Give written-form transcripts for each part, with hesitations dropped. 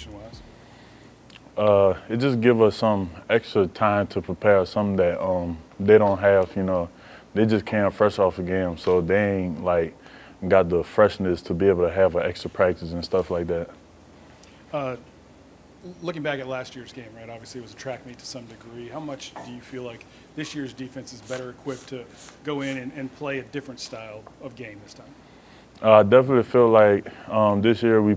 preparation-wise? It just give us some extra time to prepare, something that they don't have. They just came fresh off a game, so they ain't like got the freshness to be able to have an extra practice and stuff like that. Looking back at last year's game, right, obviously it was a track meet to some degree. How much do you feel like this year's defense is better equipped to go in and play a different style of game this time? I definitely feel like this year we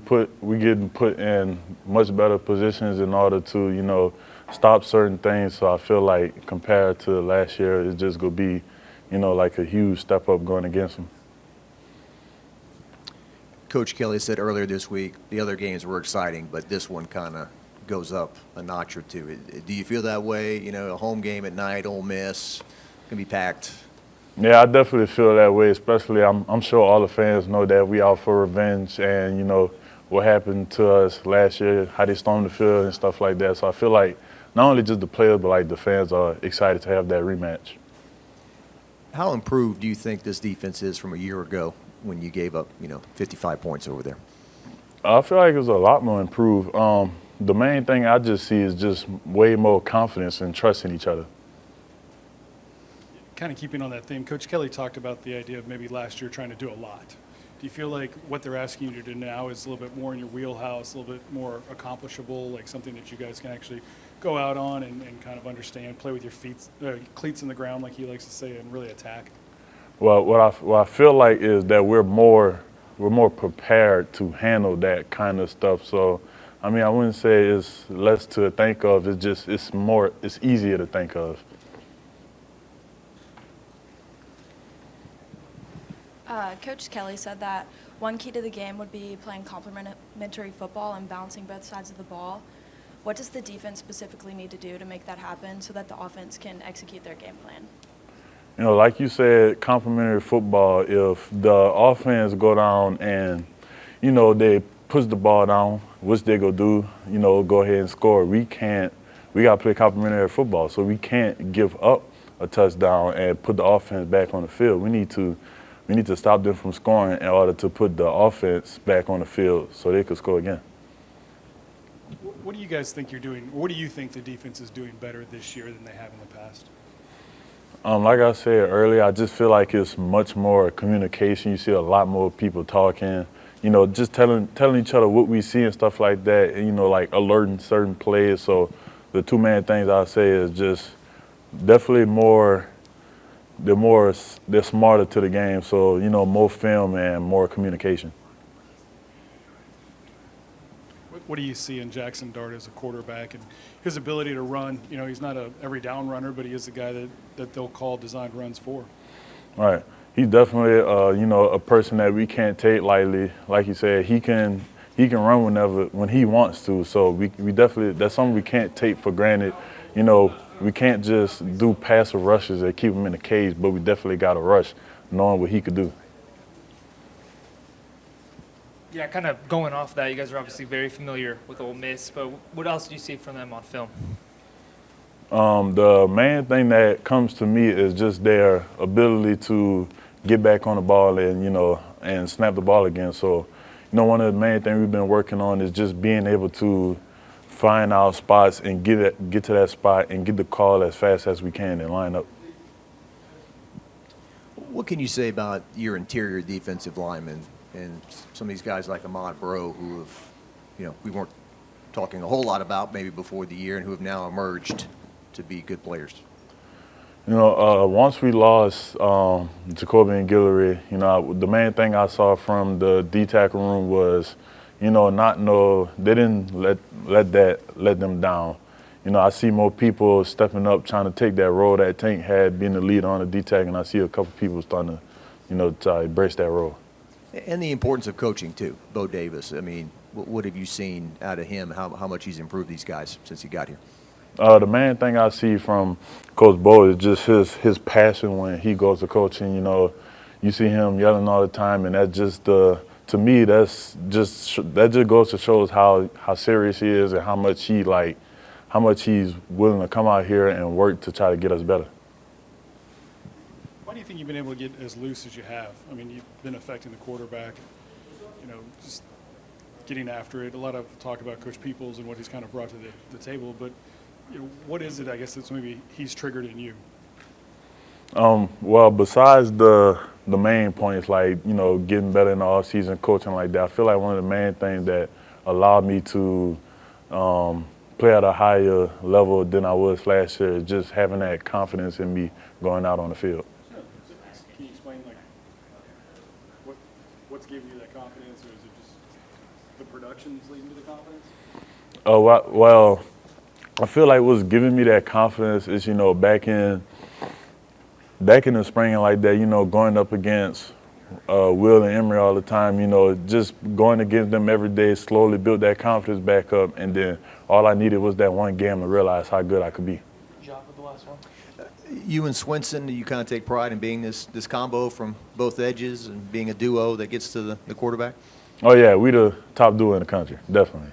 getting put in much better positions in order to stop certain things. So I feel like compared to last year, it's just gonna be like a huge step up going against them. Coach Kelly said earlier this week the other games were exciting, but this one kind of goes up a notch or two. Do you feel that way? A home game at night, Ole Miss, can be packed. Yeah, I definitely feel that way. Especially, I'm sure all the fans know that we out for revenge, and what happened to us last year, how they stormed the field and stuff like that. So I feel like not only just the players, but like the fans are excited to have that rematch. How improved do you think this defense is from a year ago when you gave up 55 points over there? I feel like it's a lot more improved. The main thing I just see is just way more confidence and trust in each other. Kind of keeping on that theme, Coach Kelly talked about the idea of maybe last year trying to do a lot. Do you feel like what they're asking you to do now is a little bit more in your wheelhouse, a little bit more accomplishable, like something that you guys can actually go out on and kind of understand, play with your cleats in the ground, like he likes to say, and really attack? Well, what I feel like is that we're more prepared to handle that kind of stuff. So, I mean, I wouldn't say it's less to think of. It's easier to think of. Coach Kelly said that one key to the game would be playing complementary football and balancing both sides of the ball. What does the defense specifically need to do to make that happen so that the offense can execute their game plan? Like you said, complementary football, if the offense go down and, they push the ball down, which they go do, go ahead and score, we got to play complementary football. So we can't give up a touchdown and put the offense back on the field. We need to stop them from scoring in order to put the offense back on the field so they could score again. What do you guys think you're doing? What do you think the defense is doing better this year than they have in the past? Like I said earlier, I just feel like it's much more communication. You see a lot more people talking, just telling each other what we see and stuff like that, and, like alerting certain plays. So the two main things I say is just definitely they're smarter to the game. So, more film and more communication. What do you see in Jackson Dart as a quarterback and his ability to run? He's not a every down runner, but he is a guy that they'll call designed runs for. Right. He's definitely, a person that we can't take lightly. Like you said, he can run when he wants to. So we definitely, that's something we can't take for granted. We can't just do passive rushes and keep him in the cage, but we definitely got to rush, knowing what he could do. Yeah, kind of going off that, you guys are obviously very familiar with Ole Miss, but what else do you see from them on film? The main thing that comes to me is just their ability to get back on the ball and snap the ball again. So, one of the main things we've been working on is just being able to find our spots and get to that spot and get the call as fast as we can and line up. What can you say about your interior defensive linemen and some of these guys like Ahmad Bro who have, we weren't talking a whole lot about maybe before the year and who have now emerged to be good players? Once we lost Jacoby and Guillory, the main thing I saw from the D-tackle room was, they didn't let them down. I see more people stepping up, trying to take that role that Tank had, being the leader on the D-tackle, and I see a couple people starting to, to embrace that role. And the importance of coaching, too. Bo Davis, I mean, what have you seen out of him, how much he's improved these guys since he got here? The main thing I see from Coach Bo is just his passion when he goes to coaching. You see him yelling all the time, and that's just to me, that just goes to show us how serious he is and how much he's willing to come out here and work to try to get us better. Why do you think you've been able to get as loose as you have? I mean, you've been affecting the quarterback. Just getting after it. A lot of talk about Coach Peoples and what he's kind of brought to the table. But what is it, I guess, that's maybe he's triggered in you? Well, besides the main points, like, getting better in the offseason, coaching like that, I feel like one of the main things that allowed me to play at a higher level than I was last year is just having that confidence in me going out on the field. Can you explain, like, what's giving you that confidence, or is it just the production's leading to the confidence? Oh, well, I feel like what's giving me that confidence is, back in the spring and like that, going up against Will and Emery all the time, just going against them every day slowly built that confidence back up. And then all I needed was that one game to realize how good I could be. Good job with the last one. You and Swinson, you kind of take pride in being this combo from both edges and being a duo that gets to the quarterback? Oh, yeah, we the top duo in the country, definitely.